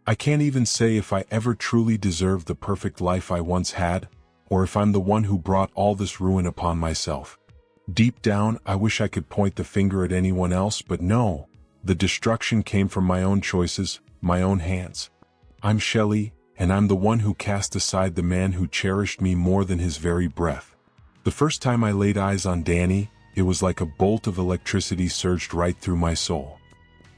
I can't even say if I ever truly deserved the perfect life I once had, or if I'm the one who brought all this ruin upon myself. Deep down, I wish I could point the finger at anyone else, but no. The destruction came from my own choices, my own hands. I'm Shelley, and I'm the one who cast aside the man who cherished me more than his very breath. The first time I laid eyes on Danny, it was like a bolt of electricity surged right through my soul.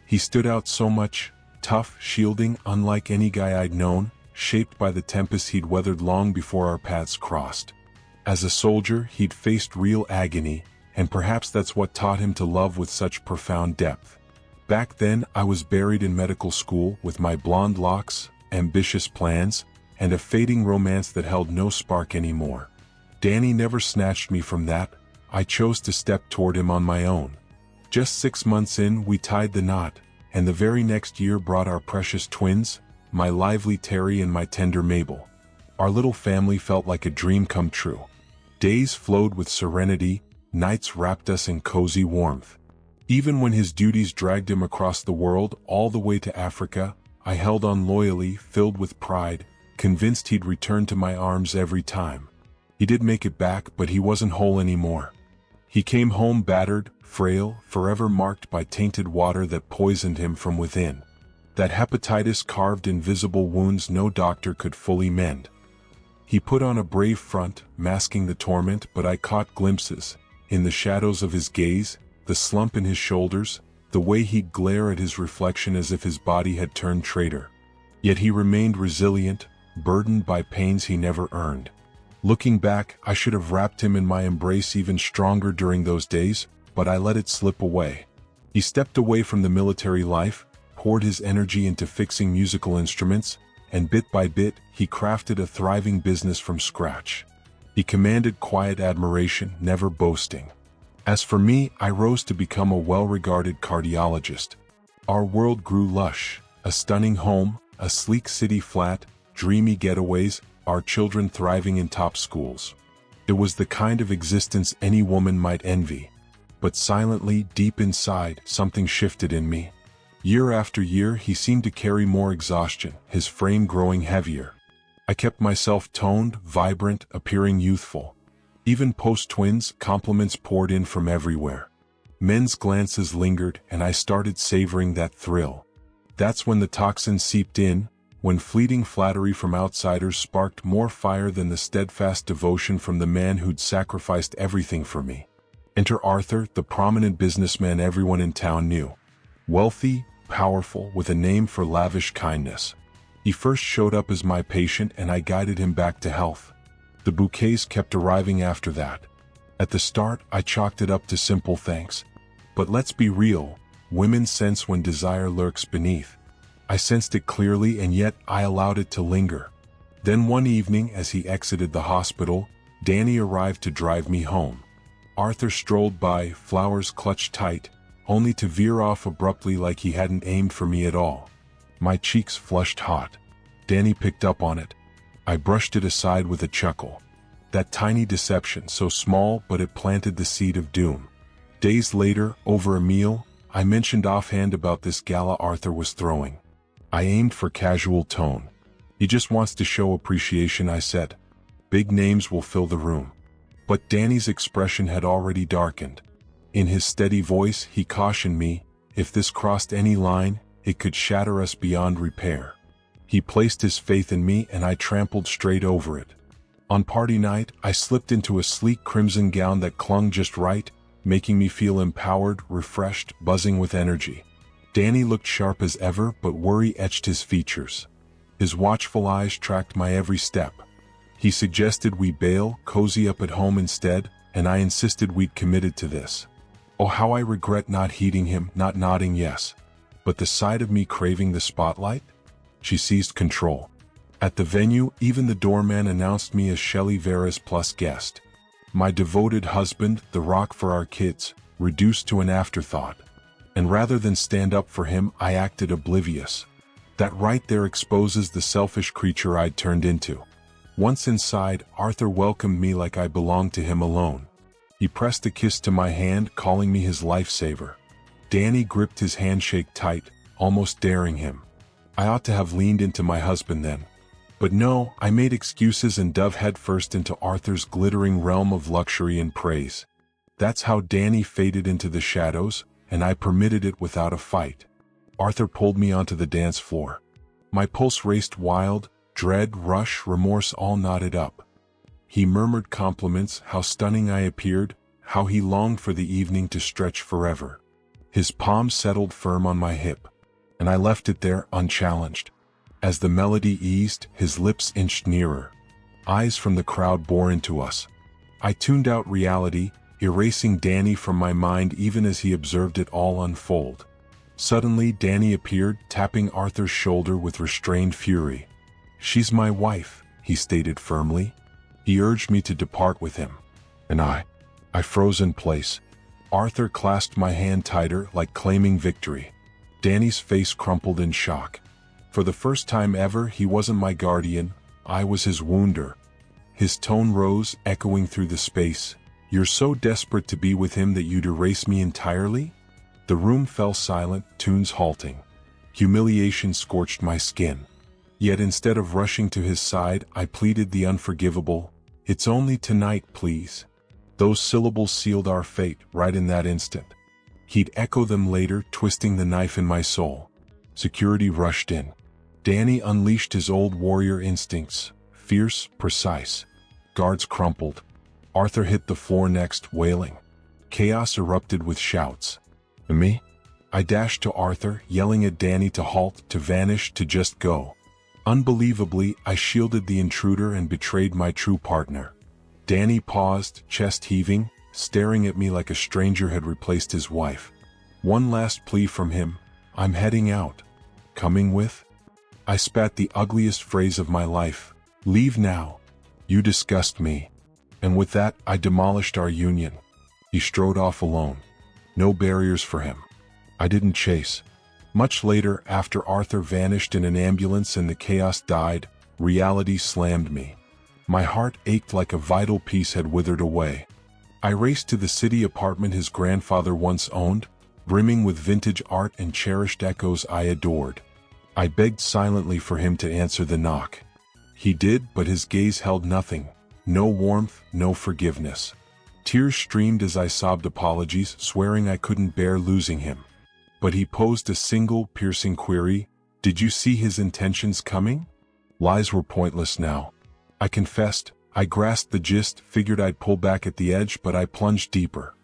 He stood out so much, tough, shielding, unlike any guy I'd known, shaped by the tempest he'd weathered long before our paths crossed. As a soldier, he'd faced real agony, and perhaps that's what taught him to love with such profound depth. Back then, I was buried in medical school with my blonde locks, ambitious plans, and a fading romance that held no spark anymore. Danny never snatched me from that. I chose to step toward him on my own. Just 6 months in, we tied the knot, and the very next year brought our precious twins, my lively Terry and my tender Mabel. Our little family felt like a dream come true. Days flowed with serenity, nights wrapped us in cozy warmth. Even when his duties dragged him across the world, all the way to Africa, I held on loyally, filled with pride, convinced he'd return to my arms every time. He did make it back, but he wasn't whole anymore. He came home battered, frail, forever marked by tainted water that poisoned him from within. That hepatitis carved invisible wounds no doctor could fully mend. He put on a brave front, masking the torment, but I caught glimpses, in the shadows of his gaze, the slump in his shoulders, the way he'd glare at his reflection as if his body had turned traitor. Yet he remained resilient, burdened by pains he never earned. Looking back, I should have wrapped him in my embrace even stronger during those days, but I let it slip away. He stepped away from the military life, poured his energy into fixing musical instruments, and bit by bit, he crafted a thriving business from scratch. He commanded quiet admiration, never boasting. As for me, I rose to become a well-regarded cardiologist. Our world grew lush, a stunning home, a sleek city flat, dreamy getaways, our children thriving in top schools. It was the kind of existence any woman might envy. But silently, deep inside, something shifted in me. Year after year, he seemed to carry more exhaustion, his frame growing heavier. I kept myself toned, vibrant, appearing youthful. Even post-twins, compliments poured in from everywhere. Men's glances lingered, and I started savoring that thrill. That's when the toxins seeped in, when fleeting flattery from outsiders sparked more fire than the steadfast devotion from the man who'd sacrificed everything for me. Enter Arthur, the prominent businessman everyone in town knew. Wealthy, powerful, with a name for lavish kindness. He first showed up as my patient and I guided him back to health. The bouquets kept arriving after that. At the start, I chalked it up to simple thanks. But let's be real, women sense when desire lurks beneath. I sensed it clearly, and yet I allowed it to linger. Then one evening, as he exited the hospital, Danny arrived to drive me home. Arthur strolled by, flowers clutched tight, only to veer off abruptly like he hadn't aimed for me at all. My cheeks flushed hot. Danny picked up on it. I brushed it aside with a chuckle. That tiny deception, so small, but it planted the seed of doom. Days later, over a meal, I mentioned offhand about this gala Arthur was throwing. I aimed for casual tone. He just wants to show appreciation, I said. Big names will fill the room. But Danny's expression had already darkened. In his steady voice, he cautioned me, if this crossed any line, it could shatter us beyond repair. He placed his faith in me and I trampled straight over it. On party night, I slipped into a sleek crimson gown that clung just right, making me feel empowered, refreshed, buzzing with energy. Danny looked sharp as ever, but worry etched his features. His watchful eyes tracked my every step. He suggested we bail, cozy up at home instead, and I insisted we'd committed to this. Oh, how I regret not heeding him, not nodding yes. But the side of me craving the spotlight? She seized control. At the venue, even the doorman announced me as Shelley Vera's plus guest. My devoted husband, the rock for our kids, reduced to an afterthought. And rather than stand up for him, I acted oblivious. That right there exposes the selfish creature I'd turned into. Once inside, Arthur welcomed me like I belonged to him alone. He pressed a kiss to my hand, calling me his lifesaver. Danny gripped his handshake tight, almost daring him. I ought to have leaned into my husband then. But no, I made excuses and dove headfirst into Arthur's glittering realm of luxury and praise. That's how Danny faded into the shadows, and I permitted it without a fight. Arthur pulled me onto the dance floor. My pulse raced wild, dread, rush, remorse all knotted up. He murmured compliments, how stunning I appeared, how he longed for the evening to stretch forever. His palm settled firm on my hip, and I left it there unchallenged. As the melody eased, his lips inched nearer. Eyes from the crowd bore into us. I tuned out reality, erasing Danny from my mind even as he observed it all unfold. Suddenly, Danny appeared, tapping Arthur's shoulder with restrained fury. "She's my wife," he stated firmly. He urged me to depart with him. And I froze in place. Arthur clasped my hand tighter, like claiming victory. Danny's face crumpled in shock. For the first time ever, he wasn't my guardian, I was his wounder. His tone rose, echoing through the space. "You're so desperate to be with him that you'd erase me entirely?" The room fell silent, tunes halting. Humiliation scorched my skin. Yet instead of rushing to his side, I pleaded the unforgivable. "It's only tonight, please." Those syllables sealed our fate right in that instant. He'd echo them later, twisting the knife in my soul. Security rushed in. Danny unleashed his old warrior instincts, fierce, precise. Guards crumpled. Arthur hit the floor next, wailing. Chaos erupted with shouts. And me? I dashed to Arthur, yelling at Danny to halt, to vanish, to just go. Unbelievably, I shielded the intruder and betrayed my true partner. Danny paused, chest heaving, staring at me like a stranger had replaced his wife. One last plea from him. "I'm heading out." "Coming with?" I spat the ugliest phrase of my life. "Leave now. You disgust me." And with that, I demolished our union. He strode off alone. No barriers for him. I didn't chase. Much later, after Arthur vanished in an ambulance and the chaos died, reality slammed me. My heart ached like a vital piece had withered away. I raced to the city apartment his grandfather once owned, brimming with vintage art and cherished echoes I adored. I begged silently for him to answer the knock. He did, but his gaze held nothing. No warmth, no forgiveness. Tears streamed as I sobbed apologies, swearing I couldn't bear losing him. But he posed a single, piercing query. "Did you see his intentions coming?" Lies were pointless now. I confessed. I grasped the gist, figured I'd pull back at the edge, but I plunged deeper.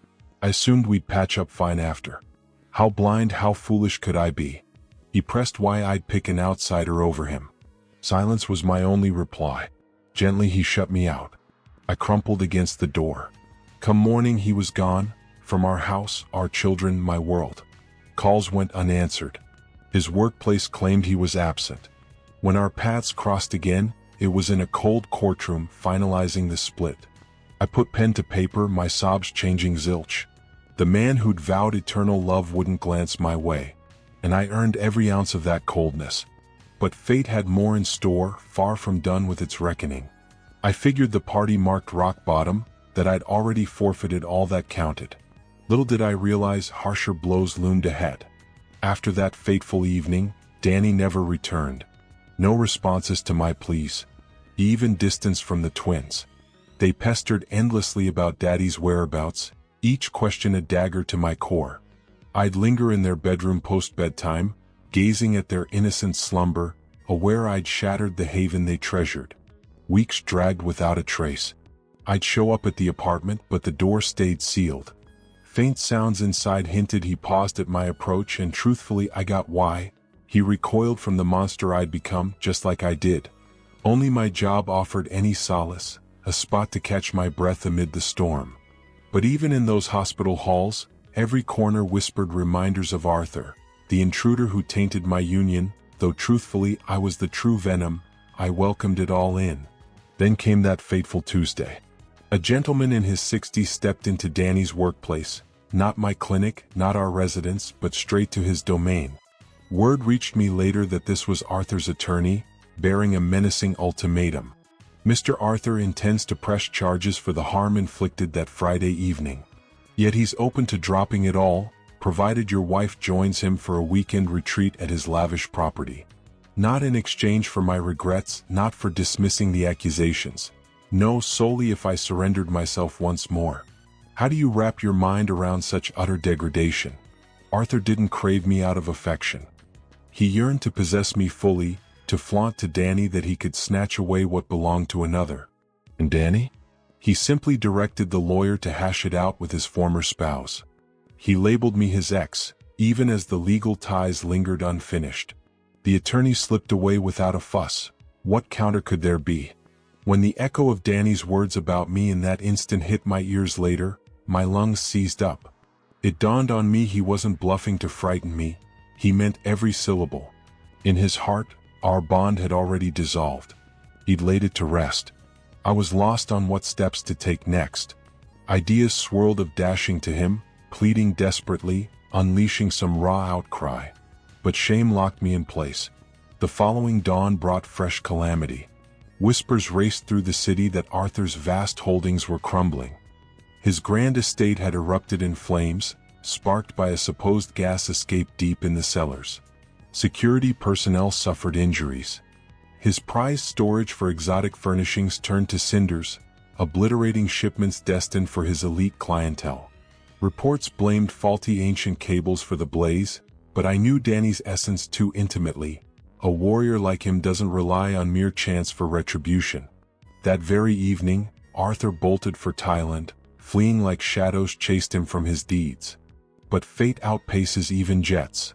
I assumed we'd patch up fine after. How blind, how foolish could I be? He pressed why I'd pick an outsider over him. Silence was my only reply. Gently he shut me out. I crumpled against the door. Come morning he was gone, from our house, our children, my world. Calls went unanswered. His workplace claimed he was absent. When our paths crossed again, it was in a cold courtroom, finalizing the split. I put pen to paper, my sobs changing zilch. The man who'd vowed eternal love wouldn't glance my way, and I earned every ounce of that coldness. But fate had more in store, far from done with its reckoning. I figured the party marked rock bottom, that I'd already forfeited all that counted. Little did I realize harsher blows loomed ahead. After that fateful evening, Danny never returned. No responses to my pleas. He even distanced from the twins. They pestered endlessly about Daddy's whereabouts, each question a dagger to my core. I'd linger in their bedroom post-bedtime, gazing at their innocent slumber, aware I'd shattered the haven they treasured. Weeks dragged without a trace. I'd show up at the apartment, but the door stayed sealed. Faint sounds inside hinted he paused at my approach, and truthfully I got why. He recoiled from the monster I'd become, just like I did. Only my job offered any solace, a spot to catch my breath amid the storm. But even in those hospital halls, every corner whispered reminders of Arthur, the intruder who tainted my union, though truthfully I was the true venom. I welcomed it all in. Then came that fateful Tuesday. A gentleman in his 60s stepped into Danny's workplace, not my clinic, not our residence, but straight to his domain. Word reached me later that this was Arthur's attorney, bearing a menacing ultimatum. Mr. Arthur intends to press charges for the harm inflicted that Friday evening. Yet he's open to dropping it all, provided your wife joins him for a weekend retreat at his lavish property. Not in exchange for my regrets, not for dismissing the accusations. No, solely if I surrendered myself once more. How do you wrap your mind around such utter degradation? Arthur didn't crave me out of affection. He yearned to possess me fully, to flaunt to Danny that he could snatch away what belonged to another. And Danny? He simply directed the lawyer to hash it out with his former spouse. He labeled me his ex, even as the legal ties lingered unfinished. The attorney slipped away without a fuss. What counter could there be? When the echo of Danny's words about me in that instant hit my ears later, my lungs seized up. It dawned on me he wasn't bluffing to frighten me. He meant every syllable. In his heart, our bond had already dissolved. He'd laid it to rest. I was lost on what steps to take next. Ideas swirled of dashing to him, pleading desperately, unleashing some raw outcry. But shame locked me in place. The following dawn brought fresh calamity. Whispers raced through the city that Arthur's vast holdings were crumbling. His grand estate had erupted in flames, sparked by a supposed gas escape deep in the cellars. Security personnel suffered injuries. His prized storage for exotic furnishings turned to cinders, obliterating shipments destined for his elite clientele. Reports blamed faulty ancient cables for the blaze, but I knew Danny's essence too intimately. A warrior like him doesn't rely on mere chance for retribution. That very evening, Arthur bolted for Thailand, fleeing like shadows chased him from his deeds. But fate outpaces even jets.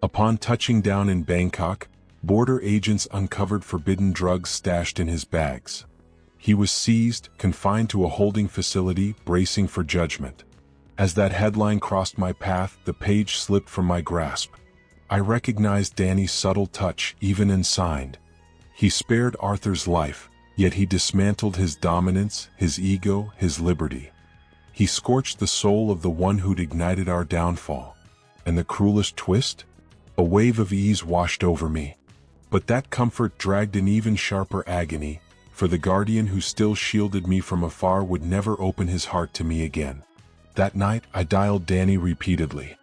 Upon touching down in Bangkok, border agents uncovered forbidden drugs stashed in his bags. He was seized, confined to a holding facility, bracing for judgment. As that headline crossed my path, the page slipped from my grasp. I recognized Danny's subtle touch, even unsigned. He spared Arthur's life, yet he dismantled his dominance, his ego, his liberty. He scorched the soul of the one who'd ignited our downfall. And the cruelest twist? A wave of ease washed over me. But that comfort dragged an even sharper agony, for the guardian who still shielded me from afar would never open his heart to me again. That night, I dialed Danny repeatedly.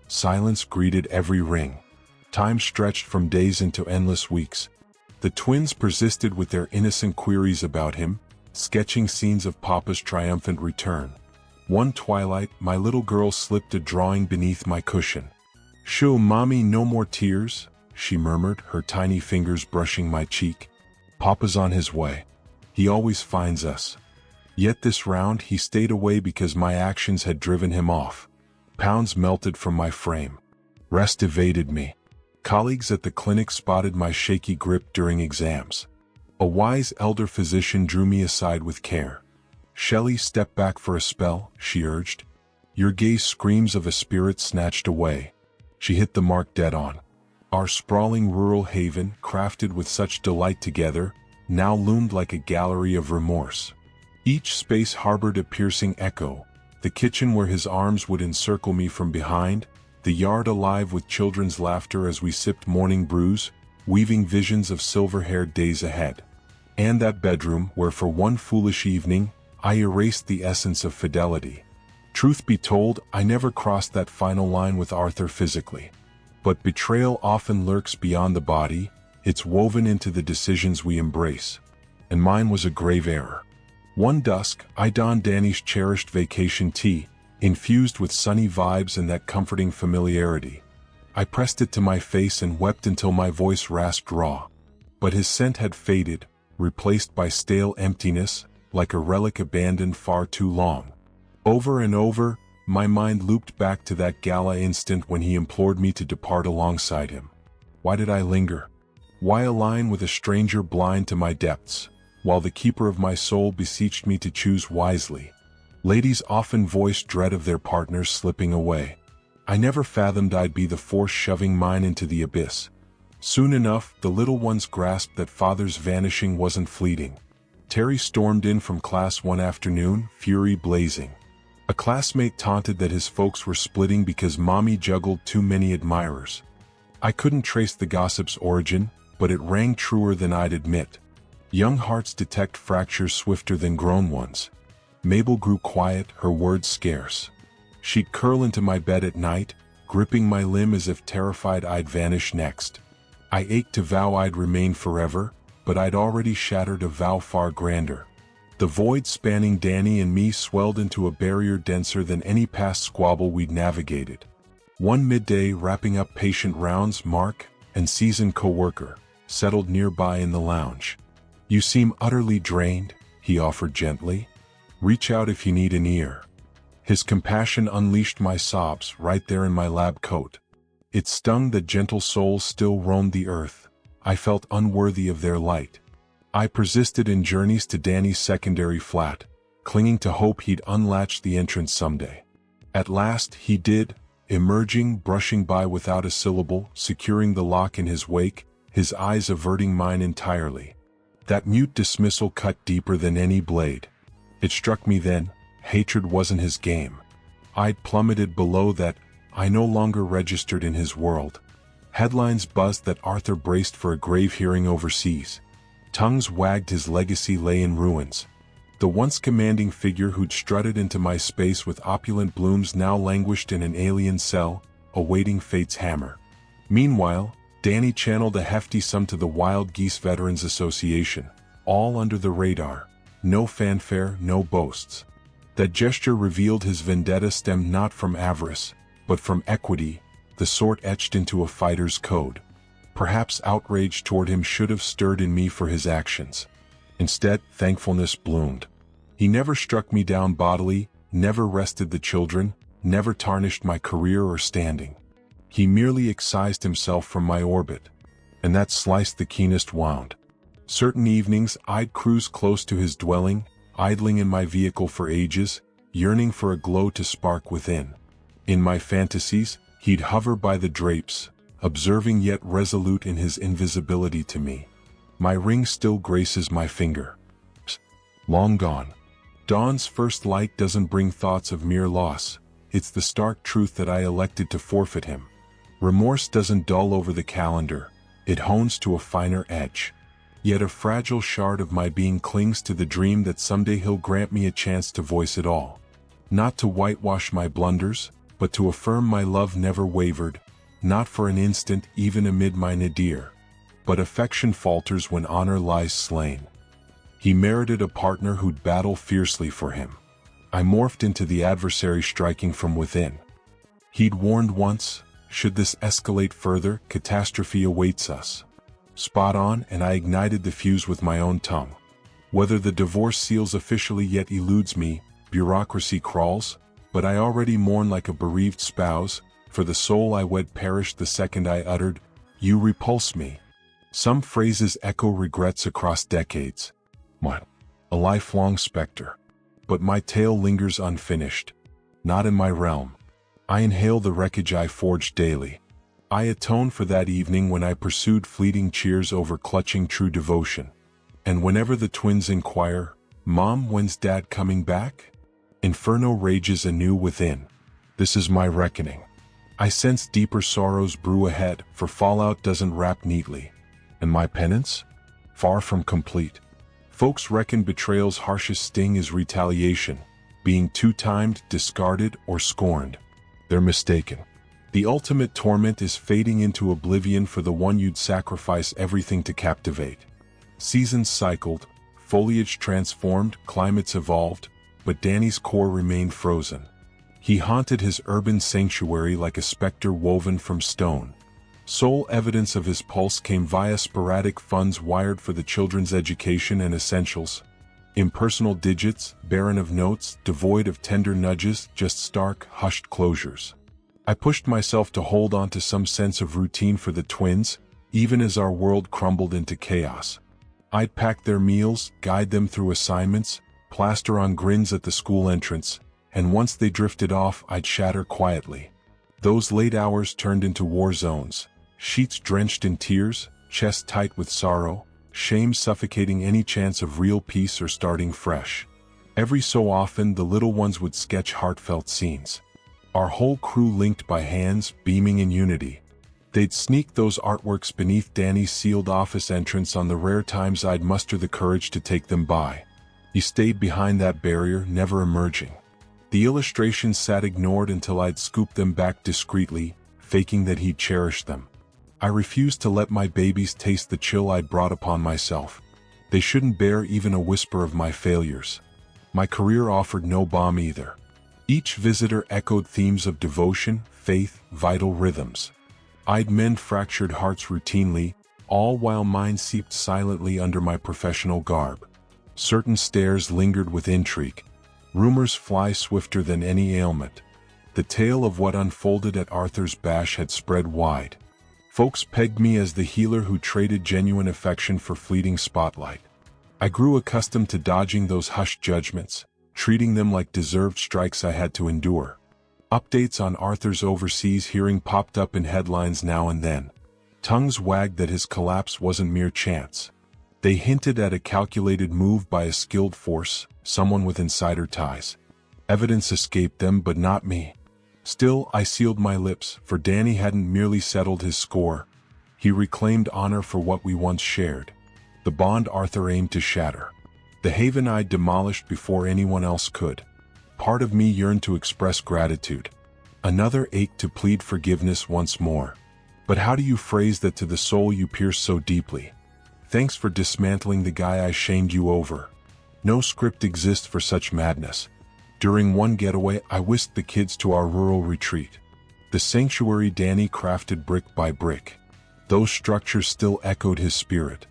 Silence greeted every ring. Time stretched from days into endless weeks. The twins persisted with their innocent queries about him, sketching scenes of Papa's triumphant return. One twilight, my little girl slipped a drawing beneath my cushion. "Shoo, Mommy, no more tears," she murmured, her tiny fingers brushing my cheek. "Papa's on his way. He always finds us." Yet this round he stayed away because my actions had driven him off. Pounds melted from my frame. Rest evaded me. Colleagues at the clinic spotted my shaky grip during exams. A wise elder physician drew me aside with care. "Shelley, step back for a spell," she urged. "Your gaze screams of a spirit snatched away." She hit the mark dead on. Our sprawling rural haven, crafted with such delight together, now loomed like a gallery of remorse. Each space harbored a piercing echo, the kitchen where his arms would encircle me from behind, the yard alive with children's laughter as we sipped morning brews, weaving visions of silver-haired days ahead. And that bedroom where for one foolish evening, I erased the essence of fidelity. Truth be told, I never crossed that final line with Arthur physically. But betrayal often lurks beyond the body, it's woven into the decisions we embrace. And mine was a grave error. One dusk, I donned Danny's cherished vacation tee, infused with sunny vibes and that comforting familiarity. I pressed it to my face and wept until my voice rasped raw. But his scent had faded, replaced by stale emptiness, like a relic abandoned far too long. Over and over, my mind looped back to that gala instant when he implored me to depart alongside him. Why did I linger? Why align with a stranger blind to my depths, while the keeper of my soul beseeched me to choose wisely? Ladies often voice dread of their partners slipping away. I never fathomed I'd be the force shoving mine into the abyss. Soon enough, the little ones grasped that father's vanishing wasn't fleeting. Terry stormed in from class one afternoon, fury blazing. A classmate taunted that his folks were splitting because mommy juggled too many admirers. I couldn't trace the gossip's origin, but it rang truer than I'd admit. Young hearts detect fractures swifter than grown ones. Mabel grew quiet, her words scarce. She'd curl into my bed at night, gripping my limb as if terrified I'd vanish next. I ached to vow I'd remain forever, but I'd already shattered a vow far grander. The void spanning Danny and me swelled into a barrier denser than any past squabble we'd navigated. One midday, wrapping up patient rounds, Mark, and seasoned co-worker, settled nearby in the lounge. "You seem utterly drained," he offered gently. "Reach out if you need an ear." His compassion unleashed my sobs right there in my lab coat. It stung that gentle souls still roamed the earth. I felt unworthy of their light. I persisted in journeys to Danny's secondary flat, clinging to hope he'd unlatch the entrance someday. At last he did, emerging, brushing by without a syllable, securing the lock in his wake, his eyes averting mine entirely. That mute dismissal cut deeper than any blade. It struck me then, hatred wasn't his game. I'd plummeted below that, I no longer registered in his world. Headlines buzzed that Arthur braced for a grave hearing overseas. Tongues wagged his legacy lay in ruins. The once commanding figure who'd strutted into my space with opulent blooms now languished in an alien cell, awaiting fate's hammer. Meanwhile, Danny channeled a hefty sum to the Wild Geese Veterans Association, all under the radar. No fanfare, no boasts. That gesture revealed his vendetta stemmed not from avarice, but from equity, the sort etched into a fighter's code. Perhaps outrage toward him should have stirred in me for his actions. Instead, thankfulness bloomed. He never struck me down bodily, never wrested the children, never tarnished my career or standing. He merely excised himself from my orbit, and that sliced the keenest wound. Certain evenings I'd cruise close to his dwelling, idling in my vehicle for ages, yearning for a glow to spark within. In my fantasies, he'd hover by the drapes, observing yet resolute in his invisibility to me. My ring still graces my finger. Long gone. Dawn's first light doesn't bring thoughts of mere loss. It's the stark truth that I elected to forfeit him. Remorse doesn't dull over the calendar. It hones to a finer edge. Yet a fragile shard of my being clings to the dream that someday he'll grant me a chance to voice it all. Not to whitewash my blunders, but to affirm my love never wavered, not for an instant even amid my nadir. But affection falters when honor lies slain. He merited a partner who'd battle fiercely for him. I morphed into the adversary striking from within. He'd warned once, should this escalate further, catastrophe awaits us. Spot on, and I ignited the fuse with my own tongue. Whether the divorce seals officially yet eludes me, bureaucracy crawls, but I already mourn like a bereaved spouse, for the soul I wed perished the second I uttered, "You repulse me." Some phrases echo regrets across decades. A lifelong specter. But my tale lingers unfinished. Not in my realm. I inhale the wreckage I forged daily. I atone for that evening when I pursued fleeting cheers over clutching true devotion. And whenever the twins inquire, "Mom, when's Dad coming back?" Inferno rages anew within. This is my reckoning. I sense deeper sorrows brew ahead, for fallout doesn't wrap neatly. And my penance? Far from complete. Folks reckon betrayal's harshest sting is retaliation, being two-timed, discarded, or scorned. They're mistaken. The ultimate torment is fading into oblivion for the one you'd sacrifice everything to captivate. Seasons cycled, foliage transformed, climates evolved, but Danny's core remained frozen. He haunted his urban sanctuary like a specter woven from stone. Sole evidence of his pulse came via sporadic funds wired for the children's education and essentials. Impersonal digits, barren of notes, devoid of tender nudges, just stark, hushed closures. I pushed myself to hold on to some sense of routine for the twins, even as our world crumbled into chaos. I'd pack their meals, guide them through assignments, plaster on grins at the school entrance, and once they drifted off, I'd shatter quietly. Those late hours turned into war zones. Sheets drenched in tears, chest tight with sorrow, shame suffocating any chance of real peace or starting fresh. Every so often the little ones would sketch heartfelt scenes. Our whole crew linked by hands, beaming in unity. They'd sneak those artworks beneath Danny's sealed office entrance on the rare times I'd muster the courage to take them by. He stayed behind that barrier, never emerging. The illustrations sat ignored until I'd scooped them back discreetly, faking that he'd cherished them. I refused to let my babies taste the chill I'd brought upon myself. They shouldn't bear even a whisper of my failures. My career offered no balm either. Each visitor echoed themes of devotion, faith, vital rhythms. I'd mend fractured hearts routinely, all while mine seeped silently under my professional garb. Certain stares lingered with intrigue. Rumors fly swifter than any ailment. The tale of what unfolded at Arthur's bash had spread wide. Folks pegged me as the healer who traded genuine affection for fleeting spotlight. I grew accustomed to dodging those hushed judgments, treating them like deserved strikes I had to endure. Updates on Arthur's overseas hearing popped up in headlines now and then. Tongues wagged that his collapse wasn't mere chance. They hinted at a calculated move by a skilled force, someone with insider ties. Evidence escaped them, but not me. Still, I sealed my lips, for Danny hadn't merely settled his score. He reclaimed honor for what we once shared. The bond Arthur aimed to shatter. The haven I'd demolished before anyone else could. Part of me yearned to express gratitude. Another ached to plead forgiveness once more. But how do you phrase that to the soul you pierce so deeply? Thanks for dismantling the guy I shamed you over. No script exists for such madness. During one getaway, I whisked the kids to our rural retreat. The sanctuary Danny crafted brick by brick. Those structures still echoed his spirit.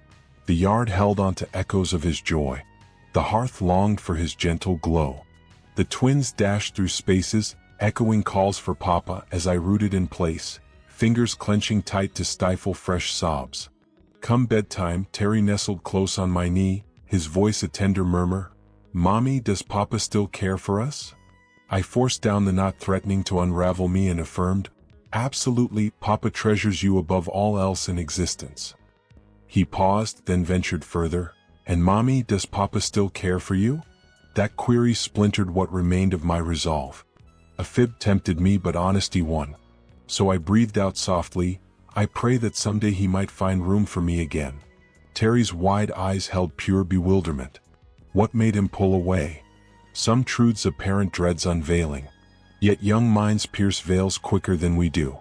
The yard held on to echoes of his joy. The hearth longed for his gentle glow. The twins dashed through spaces, echoing calls for Papa as I rooted in place, fingers clenching tight to stifle fresh sobs. Come bedtime, Terry nestled close on my knee, his voice a tender murmur. "Mommy, does Papa still care for us?" I forced down the knot threatening to unravel me and affirmed, "Absolutely, Papa treasures you above all else in existence." He paused, then ventured further, "And Mommy, does Papa still care for you?" That query splintered what remained of my resolve. A fib tempted me, but honesty won. So I breathed out softly, "I pray that someday he might find room for me again." Terry's wide eyes held pure bewilderment. What made him pull away? Some truths a parent dreads unveiling. Yet young minds pierce veils quicker than we do.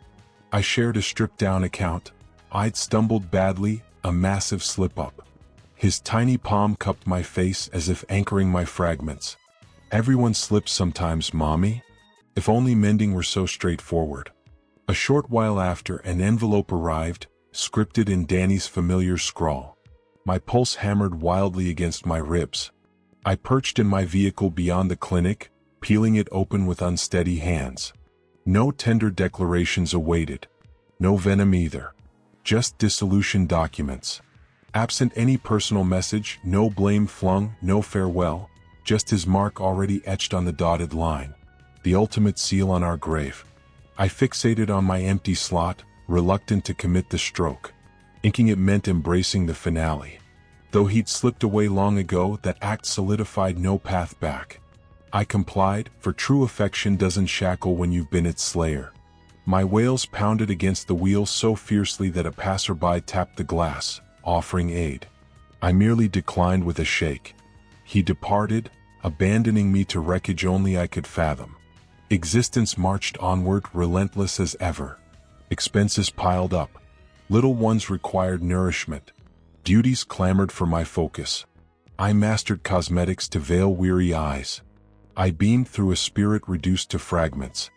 I shared a stripped-down account. I'd stumbled badly, a massive slip-up. His tiny palm cupped my face as if anchoring my fragments. "Everyone slips sometimes, Mommy. If only mending were so straightforward." A short while after, an envelope arrived, scripted in Danny's familiar scrawl. My pulse hammered wildly against my ribs. I perched in my vehicle beyond the clinic, peeling it open with unsteady hands. No tender declarations awaited. No venom either. Just dissolution documents. Absent any personal message, no blame flung, no farewell, just his mark already etched on the dotted line. The ultimate seal on our grave. I fixated on my empty slot, reluctant to commit the stroke. Inking it meant embracing the finale. Though he'd slipped away long ago, that act solidified no path back. I complied, for true affection doesn't shackle when you've been its slayer. My wails pounded against the wheel so fiercely that a passerby tapped the glass, offering aid. I merely declined with a shake. He departed, abandoning me to wreckage only I could fathom. Existence marched onward, relentless as ever. Expenses piled up. Little ones required nourishment. Duties clamored for my focus. I mastered cosmetics to veil weary eyes. I beamed through a spirit reduced to fragments.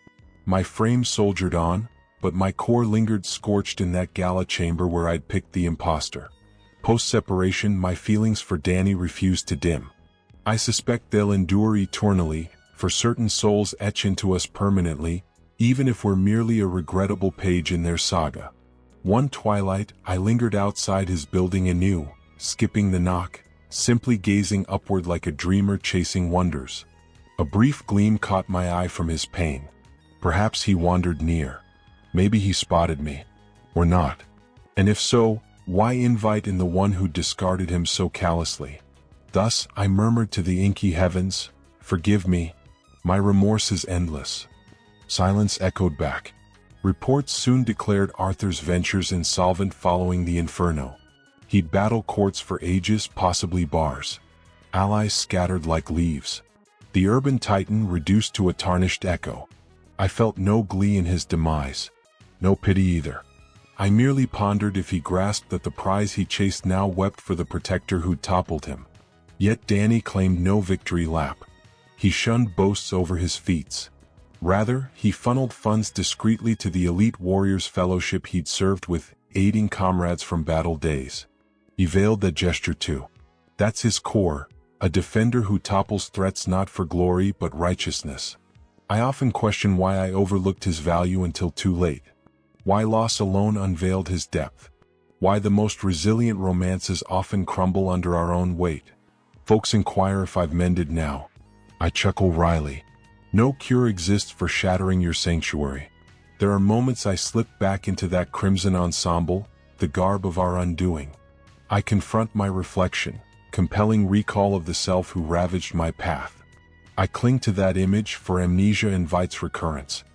My frame soldiered on, but my core lingered scorched in that gala chamber where I'd picked the imposter. Post-separation, my feelings for Danny refused to dim. I suspect they'll endure eternally, for certain souls etch into us permanently, even if we're merely a regrettable page in their saga. One twilight, I lingered outside his building anew, skipping the knock, simply gazing upward like a dreamer chasing wonders. A brief gleam caught my eye from his pane. Perhaps he wandered near. Maybe he spotted me. Or not. And if so, why invite in the one who discarded him so callously? Thus, I murmured to the inky heavens, "Forgive me. My remorse is endless." Silence echoed back. Reports soon declared Arthur's ventures insolvent following the inferno. He'd battle courts for ages, possibly bars. Allies scattered like leaves. The urban titan reduced to a tarnished echo. I felt no glee in his demise. No pity either. I merely pondered if he grasped that the prize he chased now wept for the protector who'd toppled him. Yet Danny claimed no victory lap. He shunned boasts over his feats. Rather, he funneled funds discreetly to the elite warriors fellowship he'd served with, aiding comrades from battle days. He veiled that gesture too. That's his core, a defender who topples threats not for glory but righteousness. I often question why I overlooked his value until too late. Why loss alone unveiled his depth. Why the most resilient romances often crumble under our own weight. Folks inquire if I've mended now. I chuckle wryly. No cure exists for shattering your sanctuary. There are moments I slip back into that crimson ensemble, the garb of our undoing. I confront my reflection, compelling recall of the self who ravaged my path. I cling to that image, for amnesia invites recurrence.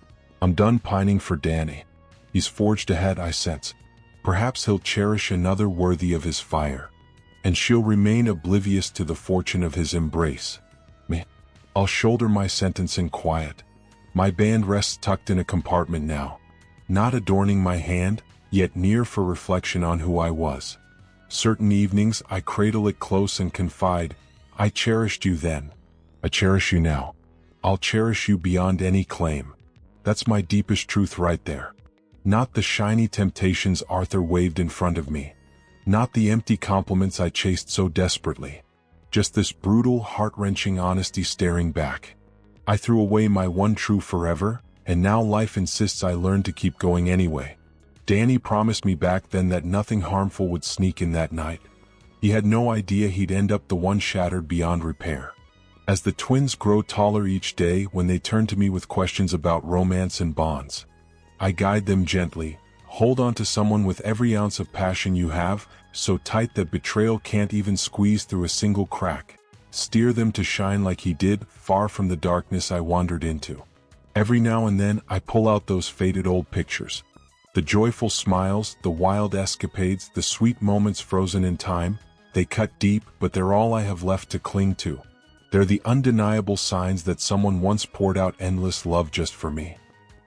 I'm done pining for Danny. He's forged ahead, I sense. Perhaps he'll cherish another worthy of his fire. And she'll remain oblivious to the fortune of his embrace. Me, I'll shoulder my sentence in quiet. My band rests tucked in a compartment now. Not adorning my hand, yet near for reflection on who I was. Certain evenings I cradle it close and confide, I cherished you then. I cherish you now. I'll cherish you beyond any claim. That's my deepest truth right there. Not the shiny temptations Arthur waved in front of me. Not the empty compliments I chased so desperately. Just this brutal, heart-wrenching honesty staring back. I threw away my one true forever, and now life insists I learn to keep going anyway. Danny promised me back then that nothing harmful would sneak in that night. He had no idea he'd end up the one shattered beyond repair. As the twins grow taller each day when they turn to me with questions about romance and bonds, I guide them gently. Hold on to someone with every ounce of passion you have, so tight that betrayal can't even squeeze through a single crack. Steer them to shine like he did, far from the darkness I wandered into. Every now and then I pull out those faded old pictures. The joyful smiles, the wild escapades, the sweet moments frozen in time. They cut deep, but they're all I have left to cling to. They're the undeniable signs that someone once poured out endless love just for me.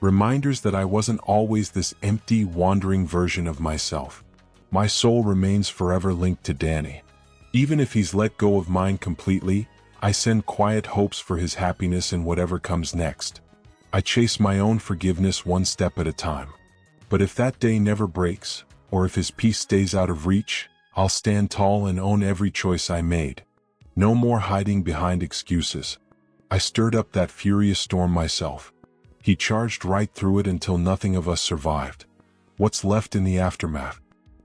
Reminders that I wasn't always this empty, wandering version of myself. My soul remains forever linked to Danny. Even if he's let go of mine completely, I send quiet hopes for his happiness in whatever comes next. I chase my own forgiveness one step at a time. But if that day never breaks, or if his peace stays out of reach, I'll stand tall and own every choice I made. No more hiding behind excuses. I stirred up that furious storm myself. He charged right through it until nothing of us survived. What's left in the aftermath?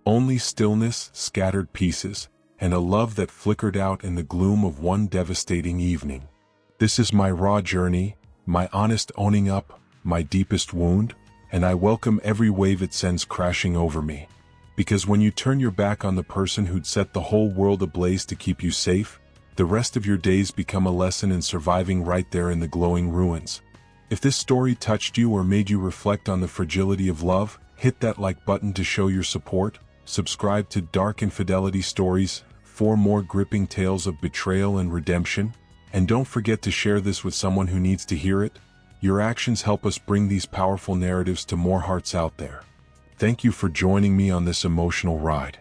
Only stillness, scattered pieces, and a love that flickered out in the gloom of one devastating evening. This is my raw journey, my honest owning up, my deepest wound, and I welcome every wave it sends crashing over me. Because when you turn your back on the person who'd set the whole world ablaze to keep you safe, the rest of your days become a lesson in surviving right there in the glowing ruins. If this story touched you or made you reflect on the fragility of love, hit that like button to show your support. Subscribe to Dark Infidelity Stories for more gripping tales of betrayal and redemption. And don't forget to share this with someone who needs to hear it. Your actions help us bring these powerful narratives to more hearts out there. Thank you for joining me on this emotional ride.